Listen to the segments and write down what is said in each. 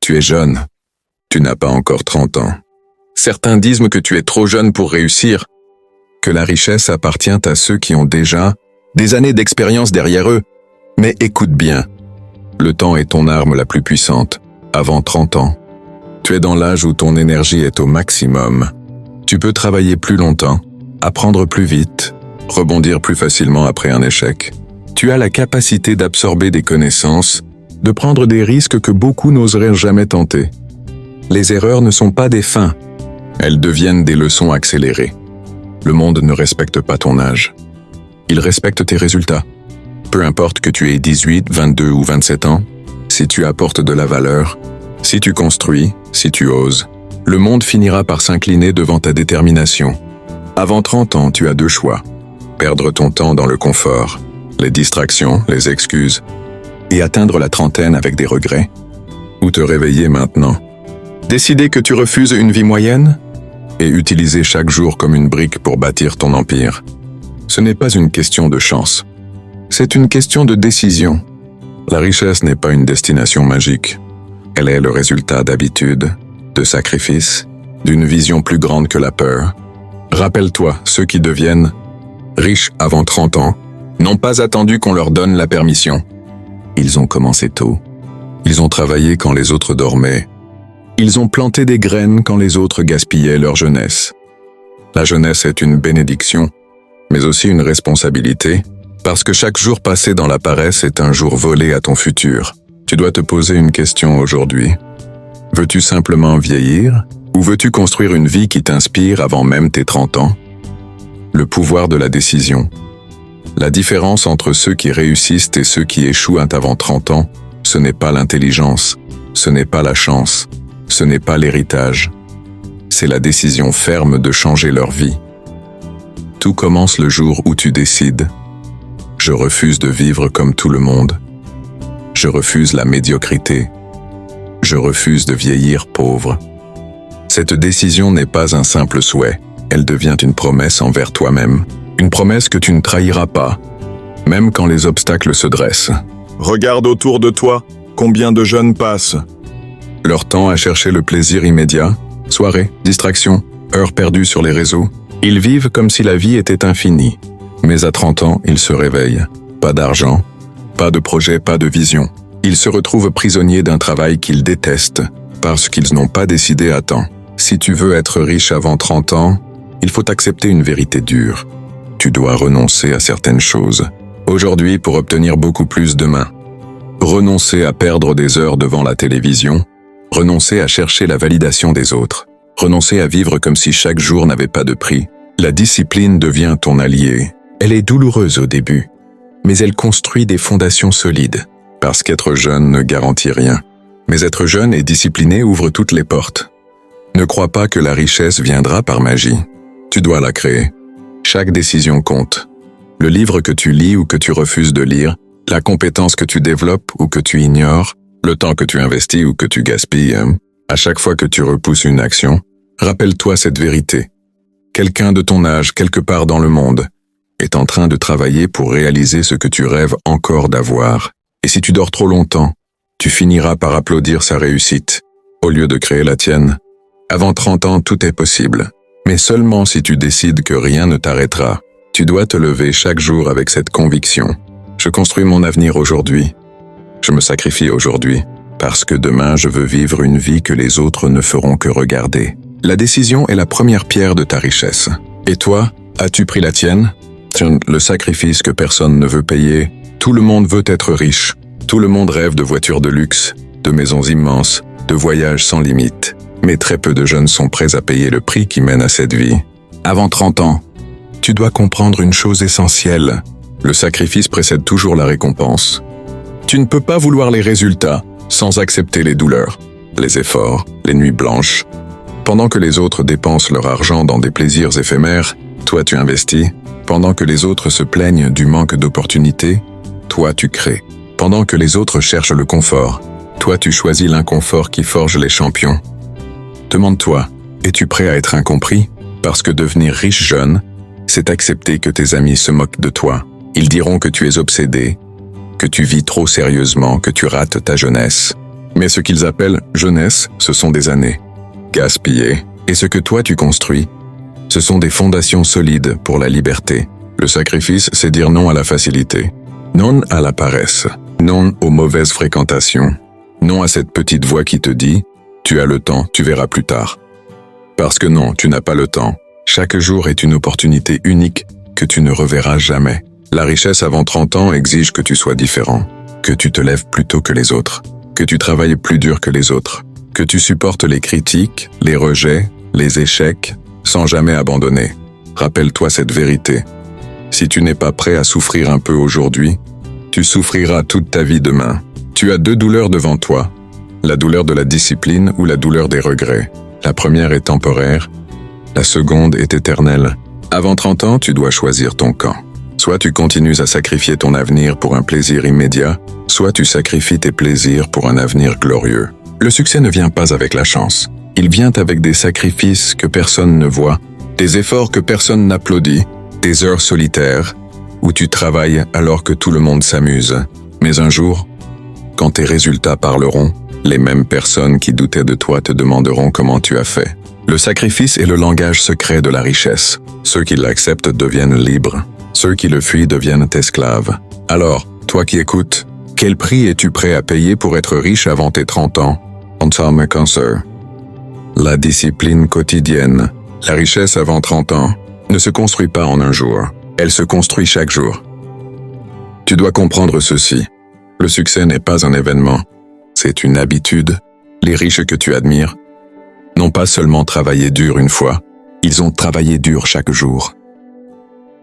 Tu es jeune. Tu n'as pas encore 30 ans. Certains disent que tu es trop jeune pour réussir, que la richesse appartient à ceux qui ont déjà des années d'expérience derrière eux. Mais écoute bien, le temps est ton arme la plus puissante. Avant 30 ans, tu es dans l'âge où ton énergie est au maximum. Tu peux travailler plus longtemps, apprendre plus vite, rebondir plus facilement après un échec. Tu as la capacité d'absorber des connaissances, de prendre des risques que beaucoup n'oseraient jamais tenter. Les erreurs ne sont pas des fins, elles deviennent des leçons accélérées. Le monde ne respecte pas ton âge. Il respecte tes résultats. Peu importe que tu aies 18, 22 ou 27 ans, si tu apportes de la valeur, si tu construis, si tu oses, le monde finira par s'incliner devant ta détermination. Avant 30 ans, tu as deux choix. Perdre ton temps dans le confort, les distractions, les excuses, et atteindre la trentaine avec des regrets, ou te réveiller maintenant. Décider que tu refuses une vie moyenne et utiliser chaque jour comme une brique pour bâtir ton empire. Ce n'est pas une question de chance. C'est une question de décision. La richesse n'est pas une destination magique. Elle est le résultat d'habitudes, de sacrifices, d'une vision plus grande que la peur. Rappelle-toi, ceux qui deviennent riches avant 30 ans n'ont pas attendu qu'on leur donne la permission. Ils ont commencé tôt. Ils ont travaillé quand les autres dormaient. Ils ont planté des graines quand les autres gaspillaient leur jeunesse. La jeunesse est une bénédiction, mais aussi une responsabilité, parce que chaque jour passé dans la paresse est un jour volé à ton futur. Tu dois te poser une question aujourd'hui. Veux-tu simplement vieillir, ou veux-tu construire une vie qui t'inspire avant même tes 30 ans? Le pouvoir de la décision. La différence entre ceux qui réussissent et ceux qui échouent avant 30 ans, ce n'est pas l'intelligence, ce n'est pas la chance, ce n'est pas l'héritage. C'est la décision ferme de changer leur vie. Tout commence le jour où tu décides. Je refuse de vivre comme tout le monde. Je refuse la médiocrité. Je refuse de vieillir pauvre. Cette décision n'est pas un simple souhait, elle devient une promesse envers toi-même. Une promesse que tu ne trahiras pas, même quand les obstacles se dressent. Regarde autour de toi, combien de jeunes passent. Leur temps à chercher le plaisir immédiat, soirées, distractions, heures perdues sur les réseaux. Ils vivent comme si la vie était infinie. Mais à 30 ans, ils se réveillent. Pas d'argent, pas de projet, pas de vision. Ils se retrouvent prisonniers d'un travail qu'ils détestent, parce qu'ils n'ont pas décidé à temps. Si tu veux être riche avant 30 ans, il faut accepter une vérité dure. Tu dois renoncer à certaines choses. Aujourd'hui pour obtenir beaucoup plus demain. Renoncer à perdre des heures devant la télévision. Renoncer à chercher la validation des autres. Renoncer à vivre comme si chaque jour n'avait pas de prix. La discipline devient ton allié. Elle est douloureuse au début, mais elle construit des fondations solides. Parce qu'être jeune ne garantit rien. Mais être jeune et discipliné ouvre toutes les portes. Ne crois pas que la richesse viendra par magie. Tu dois la créer. Chaque décision compte. Le livre que tu lis ou que tu refuses de lire, la compétence que tu développes ou que tu ignores, le temps que tu investis ou que tu gaspilles, à chaque fois que tu repousses une action, rappelle-toi cette vérité. Quelqu'un de ton âge, quelque part dans le monde, est en train de travailler pour réaliser ce que tu rêves encore d'avoir. Et si tu dors trop longtemps, tu finiras par applaudir sa réussite, au lieu de créer la tienne. Avant 30 ans, tout est possible. Mais seulement si tu décides que rien ne t'arrêtera. Tu dois te lever chaque jour avec cette conviction. Je construis mon avenir aujourd'hui. Je me sacrifie aujourd'hui, parce que demain je veux vivre une vie que les autres ne feront que regarder. La décision est la première pierre de ta richesse. Et toi, as-tu pris la tienne? Le sacrifice que personne ne veut payer. Tout le monde veut être riche. Tout le monde rêve de voitures de luxe, de maisons immenses, de voyages sans limite. Mais très peu de jeunes sont prêts à payer le prix qui mène à cette vie. Avant 30 ans, tu dois comprendre une chose essentielle. Le sacrifice précède toujours la récompense. Tu ne peux pas vouloir les résultats sans accepter les douleurs, les efforts, les nuits blanches. Pendant que les autres dépensent leur argent dans des plaisirs éphémères, toi tu investis. Pendant que les autres se plaignent du manque d'opportunités, toi tu crées. Pendant que les autres cherchent le confort, toi tu choisis l'inconfort qui forge les champions. Demande-toi, es-tu prêt à être incompris? Parce que devenir riche jeune, c'est accepter que tes amis se moquent de toi. Ils diront que tu es obsédé, que tu vis trop sérieusement, que tu rates ta jeunesse. Mais ce qu'ils appellent jeunesse, ce sont des années gaspillées. Et ce que toi tu construis, ce sont des fondations solides pour la liberté. Le sacrifice, c'est dire non à la facilité, non à la paresse, non aux mauvaises fréquentations, non à cette petite voix qui te dit « Tu as le temps, tu verras plus tard ». Parce que non, tu n'as pas le temps. Chaque jour est une opportunité unique que tu ne reverras jamais. La richesse avant 30 ans exige que tu sois différent, que tu te lèves plus tôt que les autres, que tu travailles plus dur que les autres, que tu supportes les critiques, les rejets, les échecs, sans jamais abandonner. Rappelle-toi cette vérité. Si tu n'es pas prêt à souffrir un peu aujourd'hui, tu souffriras toute ta vie demain. Tu as 2 douleurs devant toi, la douleur de la discipline ou la douleur des regrets. La première est temporaire, la seconde est éternelle. Avant 30 ans, tu dois choisir ton camp. Soit tu continues à sacrifier ton avenir pour un plaisir immédiat, soit tu sacrifies tes plaisirs pour un avenir glorieux. Le succès ne vient pas avec la chance. Il vient avec des sacrifices que personne ne voit, des efforts que personne n'applaudit, des heures solitaires où tu travailles alors que tout le monde s'amuse. Mais un jour, quand tes résultats parleront, les mêmes personnes qui doutaient de toi te demanderont comment tu as fait. Le sacrifice est le langage secret de la richesse. Ceux qui l'acceptent deviennent libres. Ceux qui le fuient deviennent esclaves. Alors, toi qui écoutes, quel prix es-tu prêt à payer pour être riche avant tes 30 ans? Atomic Cancer. La discipline quotidienne. La richesse avant 30 ans ne se construit pas en un jour. Elle se construit chaque jour. Tu dois comprendre ceci. Le succès n'est pas un événement. C'est une habitude. Les riches que tu admires n'ont pas seulement travaillé dur une fois, ils ont travaillé dur chaque jour.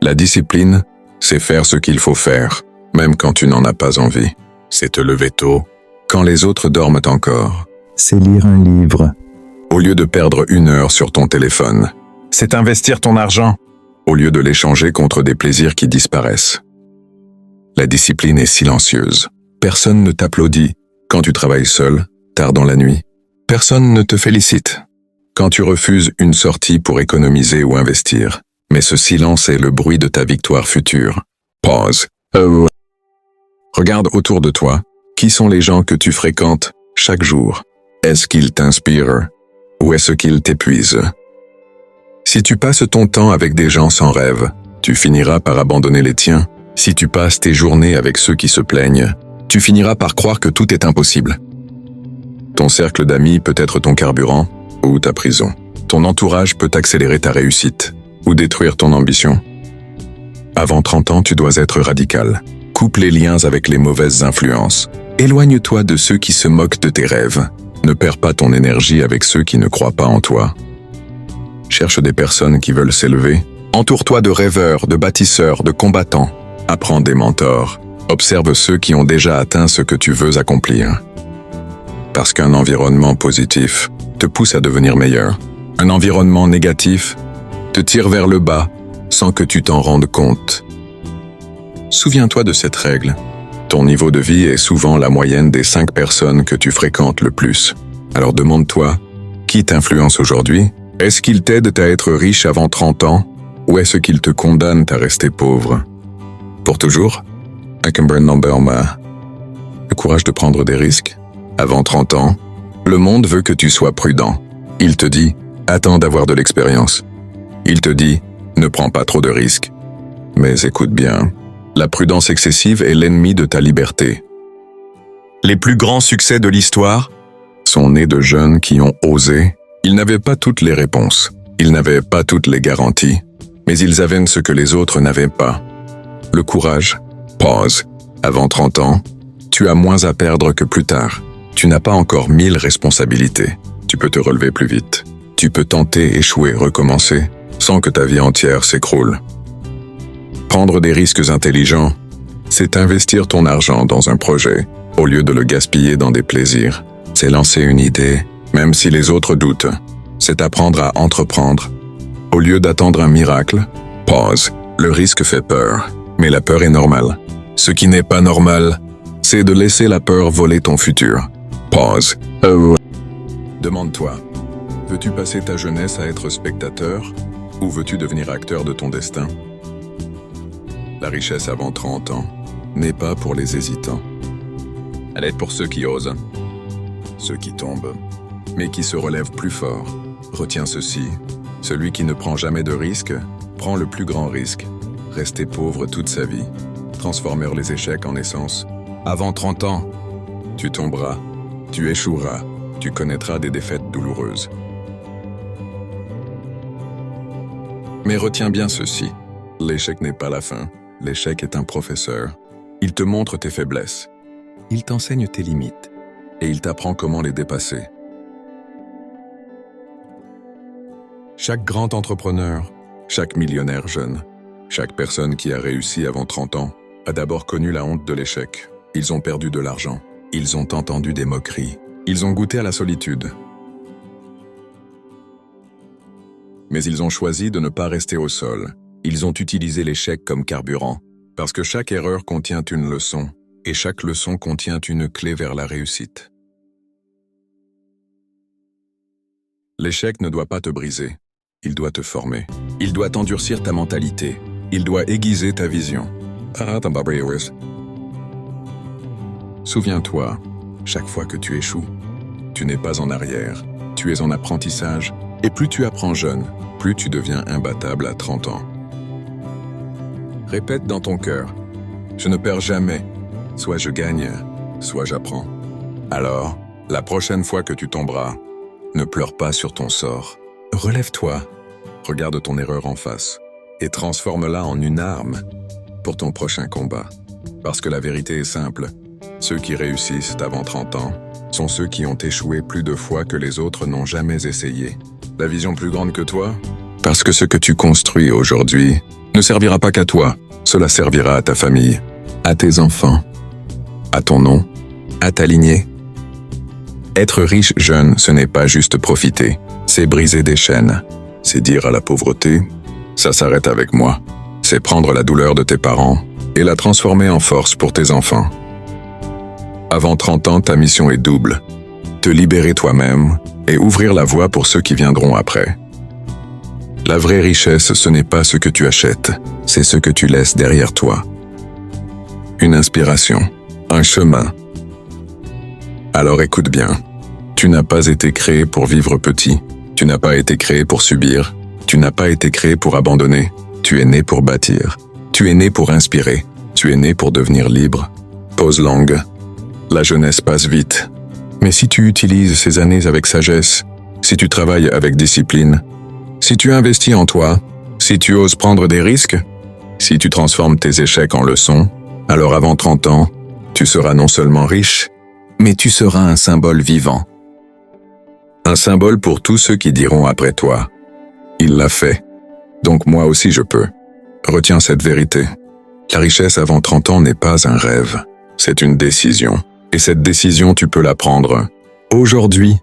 La discipline, c'est faire ce qu'il faut faire, même quand tu n'en as pas envie. C'est te lever tôt, quand les autres dorment encore. C'est lire un livre. Au lieu de perdre 1 heure sur ton téléphone. C'est investir ton argent. Au lieu de l'échanger contre des plaisirs qui disparaissent. La discipline est silencieuse. Personne ne t'applaudit quand tu travailles seul, tard dans la nuit. Personne ne te félicite quand tu refuses une sortie pour économiser ou investir. Mais ce silence est le bruit de ta victoire future. Pause. Regarde autour de toi. Qui sont les gens que tu fréquentes chaque jour? Est-ce qu'ils t'inspirent ou est-ce qu'ils t'épuisent? Si tu passes ton temps avec des gens sans rêve, tu finiras par abandonner les tiens. Si tu passes tes journées avec ceux qui se plaignent, tu finiras par croire que tout est impossible. Ton cercle d'amis peut être ton carburant ou ta prison. Ton entourage peut accélérer ta réussite ou détruire ton ambition. Avant 30 ans, tu dois être radical. Coupe les liens avec les mauvaises influences. Éloigne-toi de ceux qui se moquent de tes rêves. Ne perds pas ton énergie avec ceux qui ne croient pas en toi. Cherche des personnes qui veulent s'élever. Entoure-toi de rêveurs, de bâtisseurs, de combattants. Apprends des mentors. Observe ceux qui ont déjà atteint ce que tu veux accomplir. Parce qu'un environnement positif te pousse à devenir meilleur. Un environnement négatif te tire vers le bas sans que tu t'en rendes compte. Souviens-toi de cette règle. Ton niveau de vie est souvent la moyenne des 5 personnes que tu fréquentes le plus. Alors demande-toi, qui t'influence aujourd'hui? Est-ce qu'ils t'aident à être riche avant 30 ans ou est-ce qu'ils te condamnent à rester pauvre? Pour toujours, le courage de prendre des risques. Avant 30 ans, le monde veut que tu sois prudent. Il te dit, attends d'avoir de l'expérience. Il te dit, ne prends pas trop de risques. Mais écoute bien, la prudence excessive est l'ennemi de ta liberté. Les plus grands succès de l'histoire sont nés de jeunes qui ont osé. Ils n'avaient pas toutes les réponses, ils n'avaient pas toutes les garanties, mais ils avaient ce que les autres n'avaient pas. Le courage. Pause. Avant 30 ans, tu as moins à perdre que plus tard. Tu n'as pas encore 1000 responsabilités. Tu peux te relever plus vite. Tu peux tenter, échouer, recommencer, sans que ta vie entière s'écroule. Prendre des risques intelligents, c'est investir ton argent dans un projet, au lieu de le gaspiller dans des plaisirs. C'est lancer une idée, même si les autres doutent. C'est apprendre à entreprendre. Au lieu d'attendre un miracle, pause. Le risque fait peur, mais la peur est normale. Ce qui n'est pas normal, c'est de laisser la peur voler ton futur. Pause. Demande-toi, veux-tu passer ta jeunesse à être spectateur ou veux-tu devenir acteur de ton destin? La richesse avant 30 ans n'est pas pour les hésitants. Elle est pour ceux qui osent. ceux qui tombent, mais qui se relèvent plus fort. Retiens ceci, celui qui ne prend jamais de risque, prend le plus grand risque. Rester pauvre toute sa vie, transformer les échecs en essence. Avant 30 ans, tu tomberas, tu échoueras, tu connaîtras des défaites douloureuses. Mais retiens bien ceci, l'échec n'est pas la fin, l'échec est un professeur. Il te montre tes faiblesses, il t'enseigne tes limites, et il t'apprend comment les dépasser. Chaque grand entrepreneur, chaque millionnaire jeune, chaque personne qui a réussi avant 30 ans a d'abord connu la honte de l'échec. Ils ont perdu de l'argent, ils ont entendu des moqueries, ils ont goûté à la solitude. Mais ils ont choisi de ne pas rester au sol. Ils ont utilisé l'échec comme carburant, parce que chaque erreur contient une leçon, et chaque leçon contient une clé vers la réussite. L'échec ne doit pas te briser, il doit te former. Il doit endurcir ta mentalité, il doit aiguiser ta vision. Souviens-toi, chaque fois que tu échoues, tu n'es pas en arrière, tu es en apprentissage, et plus tu apprends jeune, plus tu deviens imbattable à 30 ans. Répète dans ton cœur, je ne perds jamais, soit je gagne, soit j'apprends. Alors, la prochaine fois que tu tomberas, ne pleure pas sur ton sort. Relève-toi, regarde ton erreur en face, et transforme-la en une arme pour ton prochain combat. Parce que la vérité est simple, ceux qui réussissent avant 30 ans sont ceux qui ont échoué plus de fois que les autres n'ont jamais essayé. La vision plus grande que toi? Parce que ce que tu construis aujourd'hui ne servira pas qu'à toi, cela servira à ta famille, à tes enfants, à ton nom, à ta lignée. Être riche jeune, ce n'est pas juste profiter, c'est briser des chaînes. C'est dire à la pauvreté, ça s'arrête avec moi. C'est prendre la douleur de tes parents et la transformer en force pour tes enfants. Avant 30 ans, ta mission est double. Te libérer toi-même et ouvrir la voie pour ceux qui viendront après. La vraie richesse, ce n'est pas ce que tu achètes, c'est ce que tu laisses derrière toi. Une inspiration, un chemin. Alors écoute bien, tu n'as pas été créé pour vivre petit, tu n'as pas été créé pour subir, tu n'as pas été créé pour abandonner, tu es né pour bâtir, tu es né pour inspirer, tu es né pour devenir libre. Pause longue. La jeunesse passe vite. Mais si tu utilises ces années avec sagesse, si tu travailles avec discipline, si tu investis en toi, si tu oses prendre des risques, si tu transformes tes échecs en leçons, alors avant 30 ans, tu seras non seulement riche, mais tu seras un symbole vivant. Un symbole pour tous ceux qui diront après toi, « Il l'a fait, donc moi aussi je peux ». Retiens cette vérité. La richesse avant 30 ans n'est pas un rêve, c'est une décision. Et cette décision, tu peux la prendre aujourd'hui